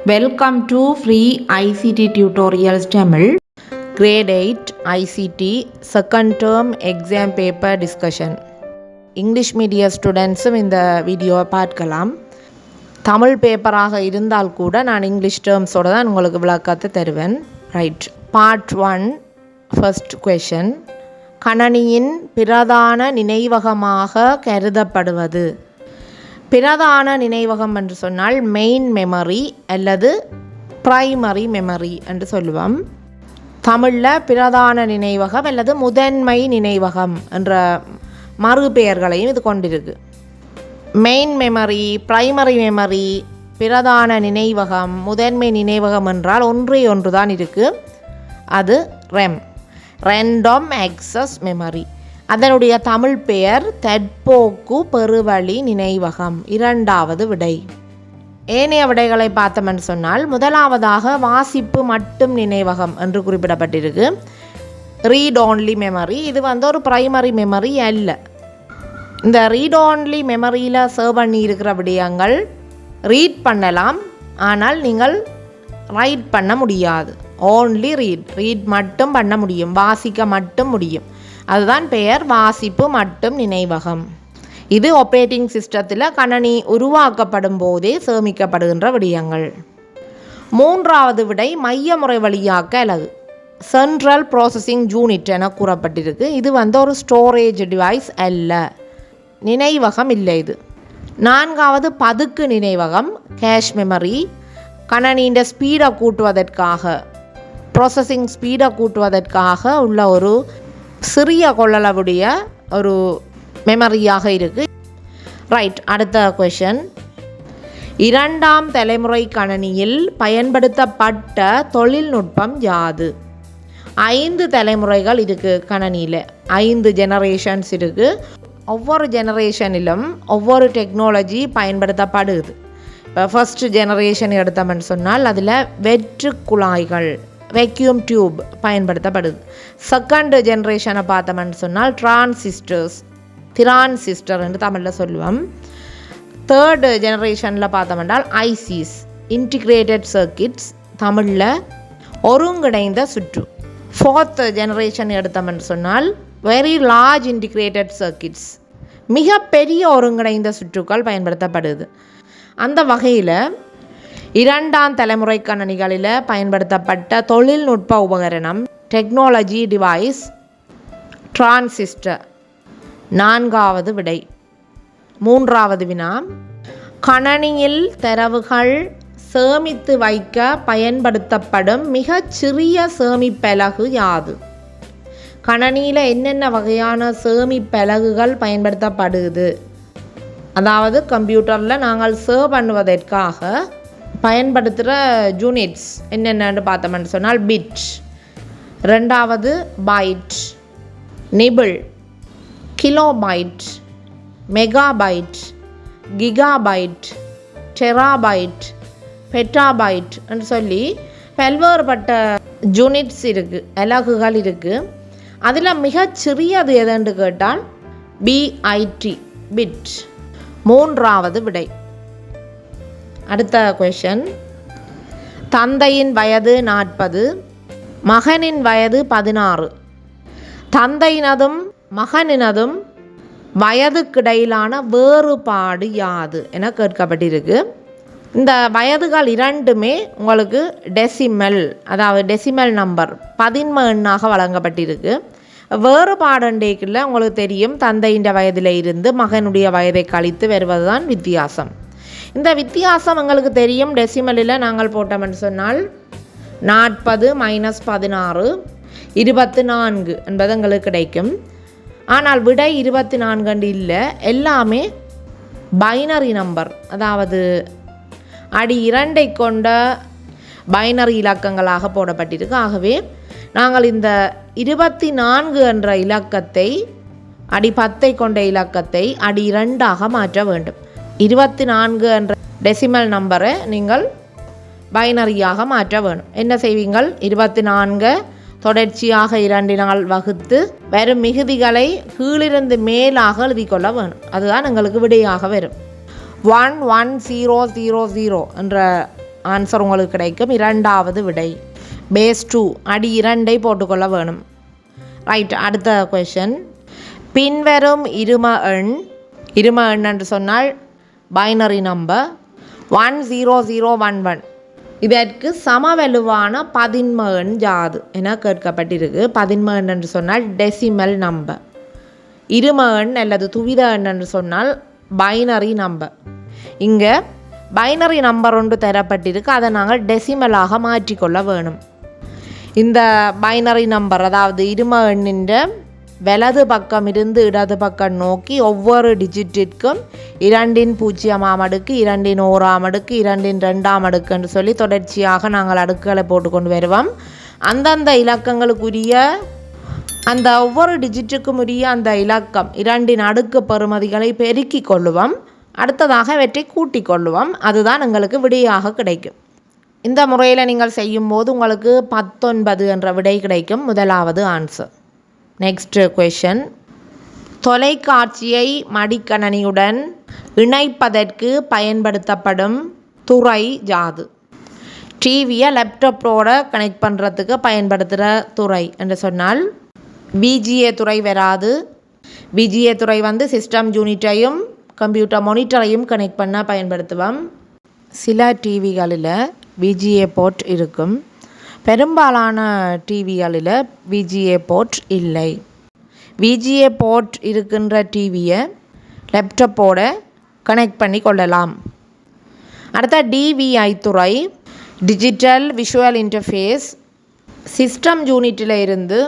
Welcome to Free ICT Tutorials Tamil Grade 8 ICT Second Term Exam Paper Discussion. English Media Students இந்த வீடியோவை பார்க்கலாம். தமிழ் பேப்பராக இருந்தால் கூட நான் இங்கிலீஷ் டேர்ம்ஸோட தான் உங்களுக்கு விளக்கத்தை தருவேன். ரைட். Part 1 first question. கணனியின் பிரதான நினைவகமாக கருதப்படுவது. பிரதான நினைவகம் என்று சொன்னால் மெயின் மெமரி அல்லது பிரைமரி மெமரி என்று சொல்லுவோம். தமிழில் பிரதான நினைவகம் அல்லது முதன்மை நினைவகம் என்ற மறுபெயர்களையும் இது கொண்டிருக்கு. மெயின் மெமரி, பிரைமரி மெமரி, பிரதான நினைவகம், முதன்மை நினைவகம் என்றால் ஒன்றே ஒன்று தான் இருக்குது. அது ரெம், ரேண்டம் ஆக்சஸ் மெமரி. அதனுடைய தமிழ் பெயர் தற்போக்கு பெருவழி நினைவகம். இரண்டாவது விடை. ஏனைய விடைகளை பார்த்தோம்னு சொன்னால் முதலாவதாக வாசிப்பு மட்டும் நினைவகம் என்று குறிப்பிடப்பட்டிருக்கு. Read only memory. இது ஒரு பிரைமரி மெமரி அல்ல. இந்த ரீட் ஓன்லி மெமரியில் சேவ் பண்ணி இருக்கிற விடயங்கள் ரீட் பண்ணலாம், ஆனால் நீங்கள் ரைட் பண்ண முடியாது. ஓன்லி ரீட் மட்டும் பண்ண முடியும், வாசிக்க மட்டும் முடியும். அதுதான் பெயர் வாசிப்பு மட்டும் நினைவகம். இது ஆப்ரேட்டிங் சிஸ்டத்தில் கணனி உருவாக்கப்படும் போதே சேமிக்கப்படுகின்ற விடயங்கள். மூன்றாவது விடை மைய முறை வழியாக்க அலகு, சென்ட்ரல் ப்ராசஸிங் யூனிட் என கூறப்பட்டிருக்கு. இது ஒரு ஸ்டோரேஜ் டிவைஸ் அல்ல, நினைவகம் இல்லை இது. நான்காவது பதுக்கு நினைவகம், கேஷ் மெமரி. கணனியின் ஸ்பீடை கூட்டுவதற்காக, ப்ராசஸிங் ஸ்பீடை கூட்டுவதற்காக உள்ள ஒரு சிறிய கொள்ளளவுடைய ஒரு மெமரியாக இருக்குது. ரைட். அடுத்த கொஷன். இரண்டாம் தலைமுறை கணனியில் பயன்படுத்தப்பட்ட தொழில்நுட்பம் யாது? 5 தலைமுறைகள் இருக்குது கணனியில், 5 ஜெனரேஷன்ஸ் இருக்குது. ஒவ்வொரு ஜெனரேஷனிலும் ஒவ்வொரு டெக்னாலஜி பயன்படுத்தப்படுது. இப்போ ஃபர்ஸ்ட் ஜெனரேஷன் எடுத்தோம்னு சொன்னால் அதில் வெற்று குழாய்கள், வெக்யூம் டியூப் பயன்படுத்தப்படுது. செகண்ட் ஜென்ரேஷனை பார்த்தோம்னு சொன்னால் டிரான்சிஸ்டர் என்று தமிழில் சொல்லுவோம். தேர்டு ஜெனரேஷனில் பார்த்தோம்னால் ஐசிஸ், இன்டிகிரேட்டட் சர்க்கிட்ஸ், தமிழில் ஒருங்கிணைந்த சுற்று. ஃபோர்த் ஜெனரேஷன் எடுத்தோம்னு சொன்னால் வெரி லார்ஜ் இன்டிகிரேட்டட் சர்க்கிட்ஸ், மிகப்பெரிய ஒருங்கிணைந்த சுற்றுக்கள் பயன்படுத்தப்படுது. அந்த வகையில் இரண்டாம் தலைமுறை கணனிகளில் பயன்படுத்தப்பட்ட தொழில்நுட்ப உபகரணம் டெக்னாலஜி டிவைஸ் டிரான்சிஸ்டர். நான்காவது விடை. மூன்றாவது வினா. கணனியில் தரவுகள் சேமித்து வைக்க பயன்படுத்தப்படும் மிகச்சிறிய சேமிப்பலகு யாது? கணனியில் என்னென்ன வகையான சேமிப்பலகுகள் பயன்படுத்தப்படுது? அதாவது கம்ப்யூட்டரில் நாங்கள் சேவ் பண்ணுவதற்காக பயன்படுத்துகிற யூனிட்ஸ் என்னென்னு பார்த்தோம்னு சொன்னால் பிட், ரெண்டாவது byte, nibble, kilobyte, megabyte, gigabyte, terabyte, petabyte என்று சொல்லி பல்வேறுபட்ட யூனிட்ஸ் இருக்குது, அலகுகள் இருக்குது. அதில் மிகச்சிறியது எதுன்னு கேட்டால் பிஐடி, பிட். மூன்றாவது விடை. அடுத்த கொஷன். தந்தையின் வயது 40, மகனின் வயது 16. தந்தையினதும் மகனினதும் வயதுக்கிடையிலான வேறுபாடு யாது என கேட்கப்பட்டிருக்கு. இந்த வயதுகள் இரண்டுமே உங்களுக்கு டெசிமல், அதாவது டெசிமல் நம்பர், 11 எண்ணாக வழங்கப்பட்டிருக்கு. வேறுபாடுண்டேக்கில் உங்களுக்கு தெரியும், தந்தையின் வயதில் இருந்து மகனுடைய வயதை கழித்து வருவது தான் வித்தியாசம். இந்த வித்தியாசம் எங்களுக்கு தெரியும். டெசிமலில் நாங்கள் போட்டோம்னு சொன்னால் 40 - 16 24 என்பது எங்களுக்கு கிடைக்கும். ஆனால் விடை 24 இல்லை, எல்லாமே பைனரி நம்பர், அதாவது அடி 2 கொண்ட பைனரி இலக்கங்களாக போடப்பட்டிருக்கு. ஆகவே நாங்கள் இந்த 24 என்ற இலக்கத்தை, அடி 10 கொண்ட இலக்கத்தை அடி 2ஆக மாற்ற வேண்டும். 24 என்ற டெசிமல் நம்பரை நீங்கள் பைனரியாக மாற்ற வேணும். என்ன செய்வீங்கள்? 24 தொடர்ச்சியாக 2 வகுத்து வரும் மிகுதிகளை கீழிருந்து மேலாக எழுதிக்கொள்ள வேணும். அதுதான் எங்களுக்கு விடையாக வரும். 11000 என்ற ஆன்சர் உங்களுக்கு கிடைக்கும். இரண்டாவது விடை பேஸ் 2 அடி 2ஐ போட்டுக்கொள்ள வேணும். ரைட். அடுத்த கொஷன். பின்வரும் இரும எண் என்று சொன்னால் பைனரி நம்பர் 10011 இதற்கு சமவெலுவான பதின்ம எண் யாது என கேட்கப்பட்டிருக்கு. பதின்ம எண் என்று சொன்னால் டெசிமல் நம்பர். இரும எண் அல்லது துவித எண் என்று சொன்னால் பைனரி நம்பர். இங்கே பைனரி நம்பர் ஒன்று தரப்பட்டிருக்கு, அதை நாங்கள் டெசிமலாக மாற்றிக்கொள்ள வேணும். இந்த பைனரி நம்பர் அதாவது இரும எண்ணின் வலது பக்கம் இருந்து இடது பக்கம் நோக்கி ஒவ்வொரு டிஜிட்டிற்கும் 2 அடுக்கு 2 அடுக்கு 2 அடுக்கு என்று சொல்லி தொடர்ச்சியாக நாங்கள் அடுக்குகளை போட்டுக்கொண்டு வருவோம். அந்தந்த இலக்கங்களுக்குரிய அந்த ஒவ்வொரு டிஜிட்டுக்கும் உரிய அந்த இலக்கம் 2 அடுக்கு பெறுமதிகளை பெருக்கிக் கொள்ளுவோம். அடுத்ததாக இவற்றை கூட்டிக் கொள்ளுவோம். அதுதான் எங்களுக்கு விடையாக கிடைக்கும். இந்த முறையில் நீங்கள் செய்யும்போது உங்களுக்கு 19 என்ற விடை கிடைக்கும். முதலாவது ஆன்சர். Next question. தொலைக்காட்சியை மடிக்கணினியுடன் இணைப்பதற்கு பயன்படுத்தப்படும் துறை யாது? டிவியை லேப்டாப்போட கனெக்ட் பண்ணுறதுக்கு பயன்படுத்துகிற துறை என்று சொன்னால் விஜிஏ துறை வராது. விஜிஏ துறை சிஸ்டம் யூனிட்டையும் கம்ப்யூட்டர் மானிட்டரையும் கனெக்ட் பண்ண பயன்படுத்துவோம். சில டிவிகளில் விஜிஏ போர்ட் இருக்கும், பெரும்பாலான டிவிகளில் விஜிஏ போர்ட் இல்லை. விஜிஏ போர்ட் இருக்கின்ற டிவியை லேப்டாப்போட கனெக்ட் பண்ணி கொள்ளலாம். அடுத்த டிவிஐ துறை டிஜிட்டல் விஷுவல் இன்டர்ஃபேஸ் சிஸ்டம் யூனிட்டில் இருந்து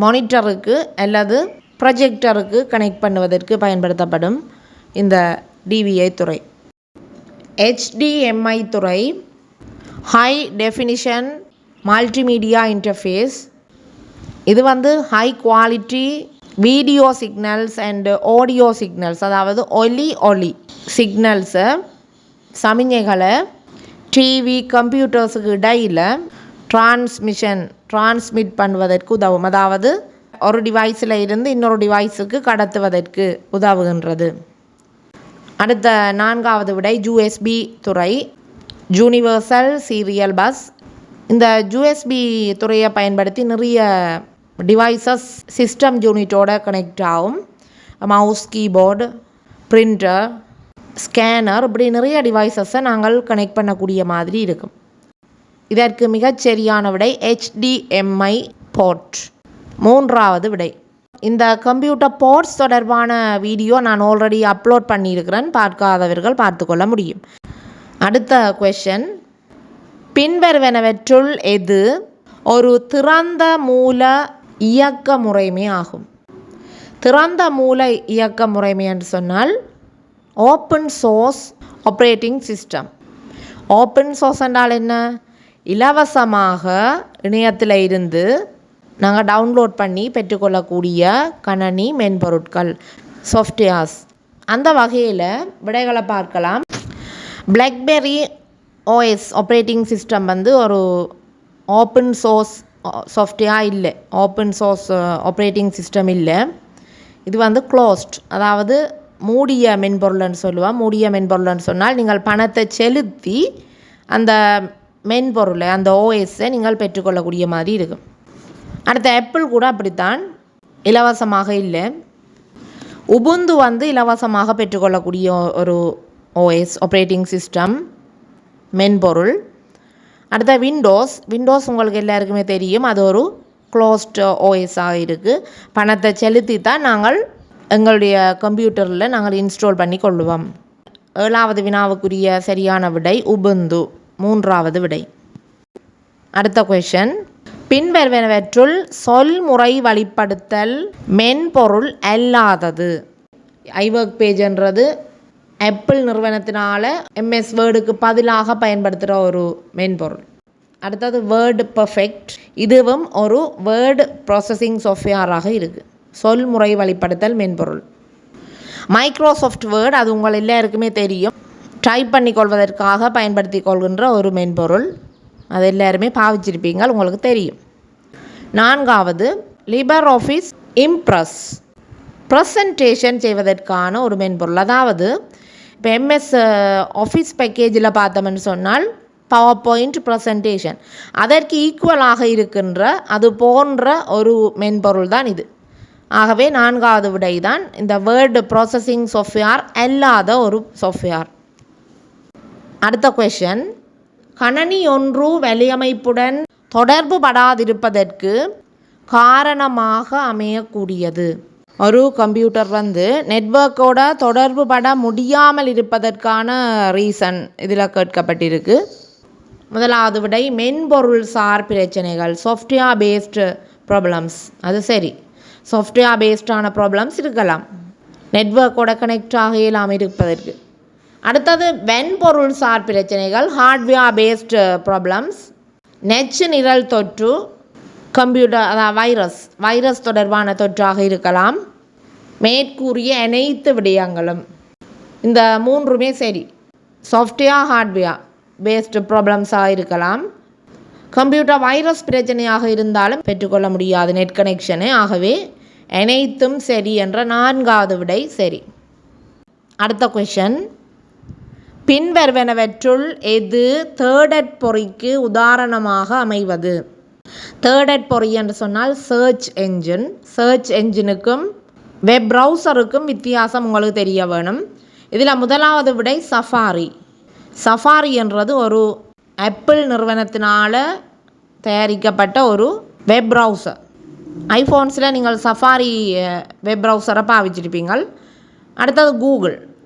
மானிட்டருக்கு அல்லது ப்ரொஜெக்டருக்கு கனெக்ட் பண்ணுவதற்கு பயன்படுத்தப்படும் இந்த டிவிஐ துறை. HDMI துறை ஹை டெஃபினிஷன் மல்டிமீடியா இன்டர்ஃபேஸ். இது high quality video signals and audio signals, அதாவது ஒலி சிக்னல்ஸை சமிஞைகளை டிவி கம்ப்யூட்டர்ஸுக்கு இடையில் டிரான்ஸ்மிட் பண்ணுவதற்கு உதவும். அதாவது ஒரு டிவைஸில் இருந்து இன்னொரு டிவைஸுக்கு கடத்துவதற்கு உதவுகின்றது. அடுத்த 4வது விடை USB துறை யூனிவர்சல் சீரியல் பஸ். இந்த USB துறையை பயன்படுத்தி நிறைய டிவைசஸ் சிஸ்டம் யூனிட்டோட கனெக்ட் ஆகும். மவுஸ், கீபோர்டு, பிரிண்டர், ஸ்கேனர், இப்படி நிறைய டிவைசஸை நாங்கள் கனெக்ட் பண்ணக்கூடிய மாதிரி இருக்கும். இதற்கு மிகச்சரியான விடை HDMI போர்ட். 3வது விடை. இந்த கம்ப்யூட்டர் போர்ட்ஸ் தொடர்பான வீடியோ நான் ஆல்ரெடி அப்லோட் பண்ணியிருக்கிறேன், பார்க்காதவர்கள் பார்த்துக்கொள்ள முடியும். அடுத்த கொஷன். பின்வருவனவற்றுள் எது ஒரு திறந்த மூல இயக்க முறைமை ஆகும்? திறந்த மூல இயக்க முறைமை என்று சொன்னால் open source operating system. Open source என்றால் என்ன? இலவசமாக இணையத்தில் இருந்து நாங்கள் டவுன்லோட் பண்ணி பெற்றுக்கொள்ளக்கூடிய கணனி மென்பொருட்கள், சாஃப்ட்வேர்ஸ். அந்த வகையில் விடைகளை பார்க்கலாம். பிளாக்பெர்ரி OS ஆப்ரேட்டிங் சிஸ்டம் ஒரு ஓப்பன் சோர்ஸ் சாஃப்ட்வேர் இல்லை, ஓப்பன் சோர்ஸ் ஆப்ரேட்டிங் சிஸ்டம் இல்லை. இது க்ளோஸ்ட், அதாவது மூடிய மென்பொருள்னு சொல்லுவோம். மூடிய மென்பொருள்னு சொன்னால் நீங்கள் பணத்தை செலுத்தி அந்த மென்பொருளை, அந்த OSஐ நீங்கள் பெற்றுக்கொள்ளக்கூடிய மாதிரி இருக்கும். அடுத்த ஆப்பிள் கூட அப்படித்தான், இலவசமாக இல்லை. உபுந்து இலவசமாக பெற்றுக்கொள்ளக்கூடிய ஒரு OS ஆப்ரேட்டிங் சிஸ்டம் மென்பொருள். அடுத்த விண்டோஸ் உங்களுக்கு எல்லாருக்குமே தெரியும், அது ஒரு க்ளோஸ்ட் OSஆக இருக்குது. பணத்தை செலுத்தி தான் நாங்கள் எங்களுடைய கம்ப்யூட்டரில் நாங்கள் இன்ஸ்டால் பண்ணி கொள்ளுவோம். 7வது வினாவுக்குரிய சரியான விடை உபுந்து. 3வது விடை. அடுத்த கொஷன். பின்வருவனவற்றுள் சொல்முறை வழிப்படுத்தல் மென்பொருள் அல்லாதது. iWork பேஜ்ன்றது ஆப்பிள் நிறுவனத்தினால் MS வேர்டுக்கு பதிலாக பயன்படுத்துகிற ஒரு மென்பொருள். அடுத்தது வேர்டு பர்ஃபெக்ட். இதுவும் ஒரு வேர்டு ப்ராசஸிங் சாஃப்ட்வேராக இருக்குது. சொல்முறை வழிப்படுத்தல் மென்பொருள். மைக்ரோசாஃப்ட் வேர்டு, அது உங்கள் எல்லாருக்குமே தெரியும், டைப் பண்ணி கொள்வதற்காக பயன்படுத்தி கொள்கின்ற ஒரு மென்பொருள். அது எல்லாருமே பாவிச்சிருப்பீங்க, உங்களுக்கு தெரியும். 4வது லிபர் ஆஃபீஸ் இம்ப்ரெஸ், ப்ரெசன்டேஷன் செய்வதற்கான ஒரு மென்பொருள். அதாவது இப்போ MS ஆஃபீஸ் பேக்கேஜில் பார்த்தோம்னு சொன்னால் பவர் பாயிண்ட் ப்ரெசன்டேஷன். அதற்கு ஈக்குவலாக இருக்கின்ற அது போன்ற ஒரு மென்பொருள் தான் இது. ஆகவே 4வது விடை தான் இந்த வேர்டு ப்ராசஸிங் சாஃப்ட்வேர் அல்லாத ஒரு சாஃப்ட்வேர். அடுத்த கொஷன், கணனி ஒன்று வலையமைப்புடன் தொடர்பு படாதிருப்பதற்கு காரணமாக அமையக்கூடியது. ஒரு கம்ப்யூட்டர் நெட்வொர்க்கோட தொடர்பு பட முடியாமல் இருப்பதற்கான ரீசன் இதில் கேட்கப்பட்டிருக்கு. 1வது விடை மென்பொருள் சார் பிரச்சனைகள், சாஃப்ட்வேர் பேஸ்டு ப்ராப்ளம்ஸ். அது சரி, சாஃப்ட்வேர் பேஸ்டான ப்ராப்ளம்ஸ் இருக்கலாம் நெட்வொர்க்கோட கனெக்ட் ஆக இல்லாமல் இருப்பதற்கு. அடுத்தது வெண்பொருள் சார் பிரச்சனைகள், ஹார்ட்வேர் பேஸ்டு ப்ராப்ளம்ஸ். நெச்சு நிரல் தொற்று, கம்ப்யூட்டர் அதாவது வைரஸ் தொடர்பான தொற்றாக இருக்கலாம். மேற்கூறிய அனைத்து விடயங்களும் இந்த 3மே சரி, சாஃப்ட்வேர் ஹார்ட்வேர் பேஸ்டு ப்ராப்ளம்ஸாக இருக்கலாம். கம்ப்யூட்டர் வைரஸ் பிரச்சனையாக இருந்தாலும் பெற்றுக்கொள்ள முடியாது நெட் கனெக்ஷனு. ஆகவே அனைத்தும் சரி என்ற 4வது விடை சரி. அடுத்த கொஷன், பின்வருவனவற்றுள் எது தேர்டட் பொறிக்கு உதாரணமாக அமைவது? தேர்டட் பொறி என்று சொன்னால் சர்ச் என்ஜின். சர்ச் என்ஜினுக்கும் வெப் ப்ரௌசருக்கும் வித்தியாசம் உங்களுக்கு தெரிய வேணும். இதில் 1வது விடை சஃபாரி. சஃபாரி என்றது ஒரு ஆப்பிள் நிறுவனத்தினால் தயாரிக்கப்பட்ட ஒரு வெப் ப்ரௌசர். ஐஃபோன்ஸில் நீங்கள் சஃபாரி வெப் ப்ரௌசரை பாவிச்சிருப்பீங்கள். அடுத்தது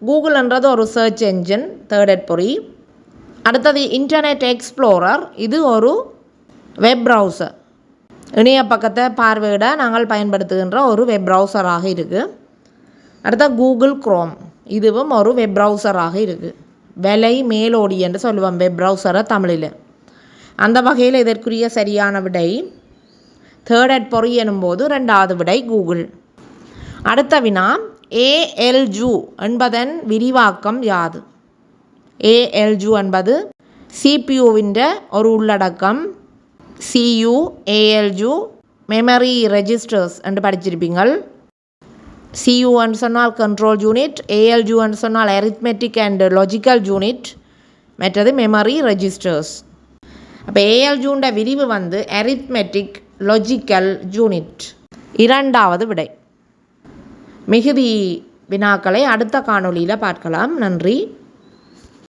கூகுள் என்றது ஒரு சர்ச் என்ஜின், தேர்டட் பொறி. அடுத்தது இன்டர்நெட் எக்ஸ்ப்ளோரர், இது ஒரு வெப் ப்ரௌசர், இணைய பக்கத்தை பார்வையிட நாங்கள் பயன்படுத்துகின்ற ஒரு வெப் ப்ரௌசராக இருக்குது. அடுத்த கூகுள் குரோம், இதுவும் ஒரு வெப் ப்ரௌசராக இருக்குது. விலை மேலோடி என்று சொல்லுவோம் வெப் ப்ரௌசரை தமிழில். அந்த வகையில் இதற்குரிய சரியான விடை தேர்டட் பொறி எனும்போது 2வது விடை கூகுள். அடுத்த வினா, ALU என்பதன் விரிவாக்கம் யாது? ALU என்பது CPU-வின் ஒரு உள்ளடக்கம். CU, ALU, மெமரி ரெஜிஸ்டர்ஸ் என்று படிச்சிருப்பீங்கள். CU என்று சொன்னால் கண்ட்ரோல் யூனிட், ALU என்று சொன்னால் அரித்மெட்டிக் அண்ட் லாஜிக்கல் யூனிட், மற்றது மெமரி ரெஜிஸ்டர்ஸ். அப்போ ALUண்ட விரிவு அரித்மெட்டிக் லாஜிக்கல் யூனிட். 2வது விடை. மிகுதி வினாக்களை அடுத்த காணொளியில் பார்க்கலாம். நன்றி.